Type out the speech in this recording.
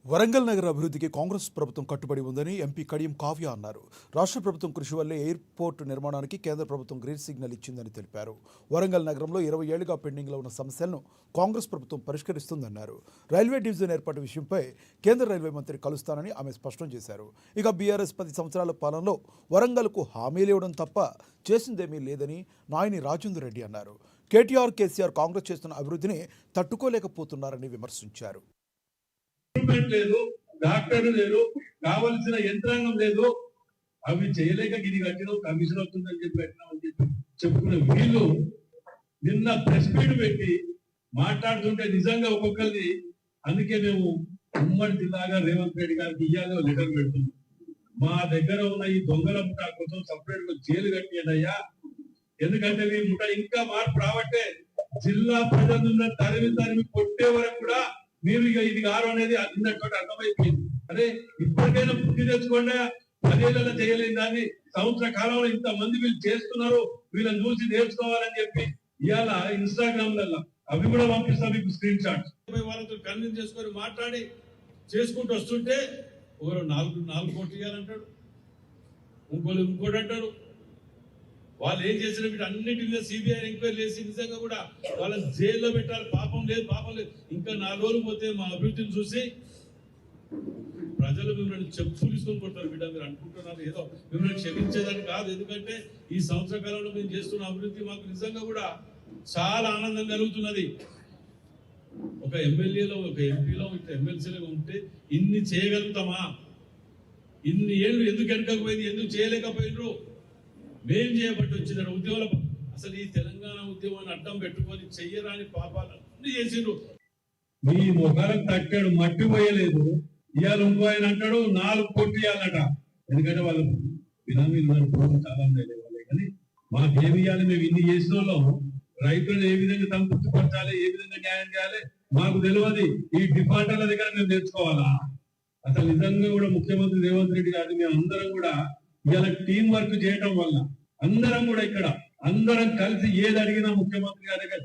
వరంగల్ నగర అభివృద్ధికి కాంగ్రెస్ ప్రభుత్వం కట్టుబడి ఉందని ఎంపీ కడియం కావ్య అన్నారు. రాష్ట్ర ప్రభుత్వం కృషి వల్లే ఎయిర్పోర్ట్ నిర్మాణానికి కేంద్ర ప్రభుత్వం గ్రీన్ సిగ్నల్ ఇచ్చిందని తెలిపారు. వరంగల్ నగరంలో 20 ఏళ్లుగా పెండింగ్లో ఉన్న సమస్యలను కాంగ్రెస్ ప్రభుత్వం పరిష్కరిస్తుందన్నారు. రైల్వే డివిజన్ ఏర్పాటు విషయంపై కేంద్ర రైల్వే మంత్రి కలుస్తానని ఆమె స్పష్టం చేశారు. ఇక బీఆర్ఎస్ 10 సంవత్సరాల పాలనలో వరంగల్కు హామీలు ఇవ్వడం తప్ప చేసిందేమీ లేదని నాయని రాజేందర్ రెడ్డి అన్నారు. కేటీఆర్, కేసీఆర్ కాంగ్రెస్ చేస్తున్న అభివృద్ధిని తట్టుకోలేకపోతున్నారని విమర్శించారు. లేదు, డాక్టర్లు లేరు, కావలసిన యంత్రాంగం లేదు. అవి చేయలేక గిరి కట్టిన కమిషన్ వస్తుందని చెప్పి పెట్టినామని చెప్పి చెప్పుకున్న వీళ్ళు నిన్న ప్రెస్ మీట్ పెట్టి మాట్లాడుతుంటే నిజంగా ఒక్కొక్కరిది. అందుకే మేము ఉమ్మడి జిల్లాగా రేవంత్ రెడ్డి గారికి ఇయ్యాలో లెటర్ పెడుతున్నాం. మా దగ్గర ఉన్న ఈ దొంగల ముఠ కోసం సపరేట్ గా జైలు కట్టినయ్యా. ఎందుకంటే ఈ ముఠ ఇంకా మార్పు రావట్టే. జిల్లా ప్రజలను తరిమి కొట్టే వరకు కూడా మీరు ఇక ఇది కారు అనేది అన్నటువంటి అర్థమైపోయింది. అదే ఇప్పటికైనా బుద్ధి తెచ్చుకోండి. 10 ఏళ్ళలో చేయలేని దాన్ని సంవత్సర కాలంలో ఇంత మంది వీళ్ళు చేస్తున్నారు, వీళ్ళని చూసి నేర్చుకోవాలని చెప్పి ఇవాళ ఇన్స్టాగ్రామ్ లలో అవి కూడా పంపిస్తాం మీకు స్క్రీన్ షాట్స్. వాళ్ళతో కన్విన్స్ చేసుకొని మాట్లాడి చేసుకుంటూ వస్తుంటే ఒకరు 4 కోట్లు ఇవ్వాలంటాడు, ఇంకోటి అంటారు. వాళ్ళు ఏం చేసిన వీటి అన్నిటి మీద సిబిఐ ఎంక్వైరీ చేసి నిజంగా కూడా వాళ్ళని జైల్లో పెట్టాలి. పాపం లేదు. ఇంకా 4 రోజులు పోతే మా అభివృద్ధిని చూసి ప్రజలు మిమ్మల్ని చెప్పులు తీసుకొని కొడతారు. బిడ్డ మీరు అనుకుంటున్నారు ఏదో మిమ్మల్ని క్షమించేదని కాదు. ఎందుకంటే ఈ సంవత్సర కాలంలో మేము చేస్తున్న అభివృద్ధి మాకు నిజంగా కూడా చాలా ఆనందం కలుగుతున్నది. ఒక ఎమ్మెల్యేలో, ఒక ఎంపీలో, ఒక ఎమ్మెల్సీలో ఉంటే ఇన్ని చేయగలుగుతామా? ఇన్ని ఏళ్ళు ఎందుకు వెనకపోయింది, ఎందుకు చేయలేకపోయినరు? మేం చేయబట్టి వచ్చిన ఉద్యోగుల అసలు ఈ తెలంగాణ ఉద్యమాన్ని అడ్డం పెట్టుకొని చెయ్యరాని పాపాలన్నీ చేసిండ్రు. మీ ముఖాలకు తట్టాడు, మట్టి పోయలేదు. ఇవాళ ఇంకో ఆయన అంటాడు 4 కోట్లు ఇవ్వాలట. ఎందుకంటే వాళ్ళు బినామీలు చాలా వాళ్ళే. కానీ మాకేమి ఇవ్వాలి? మేము ఇన్ని చేసిన వాళ్ళం. రైతులను ఏ విధంగా సంతృప్తిపరచాలి, ఏ విధంగా న్యాయం చేయాలి మాకు తెలియదు. ఈ డిఫాల్టర్ల దగ్గర మేము నేర్చుకోవాలా? అసలు నిజంగా కూడా ముఖ్యమంత్రి రేవంత్ రెడ్డి గారిని మేము అందరం కూడా ఇలా టీం వర్క్ చేయటం వల్ల అందరం కూడా ఇక్కడ అందరం కలిసి ఏది అడిగినా ముఖ్యమంత్రి గారి దగ్గర